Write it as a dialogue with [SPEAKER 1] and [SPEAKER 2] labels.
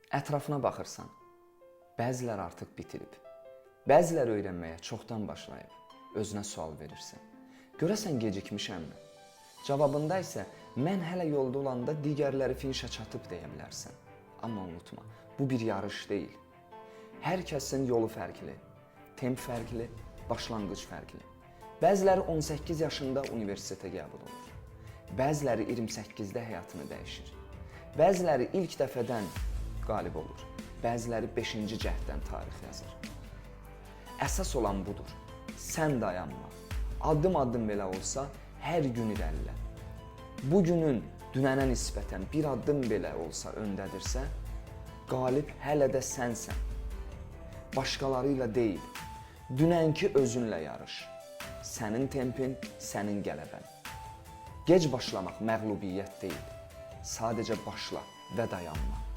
[SPEAKER 1] Ətrafına baxırsan, bəziləri artıq bitirib, bəziləri öyrənməyə çoxdan başlayıb, özünə sual verirsən. Görəsən gecikmişəmmi? Cavabında isə mən hələ yolda olanda digərləri finişə çatıb deyə bilərsən. Amma unutma, bu bir yarış deyil. Hər kəsin yolu fərqli, temp fərqli, başlanğıc fərqli. Bəziləri 18 yaşında universitetə qəbul olur. Bəziləri 28-də həyatını dəyişir. Bəziləri ilk dəfədən qalib olur. Bəziləri 5-ci cəhddən tarix yazır. Əsas olan budur. Sən dayanma. Addım-addım belə olsa, hər gün irəlilə. Bugünün dünənə nisbətən bir addım belə olsa öndədirsə, qalib hələ də sənsən. Başqaları ilə deyil, dünənki özünlə yarış. Sənin tempin, sənin qələbən. Gec başlamaq məğlubiyyət deyil. Sadəcə başla və dayanma.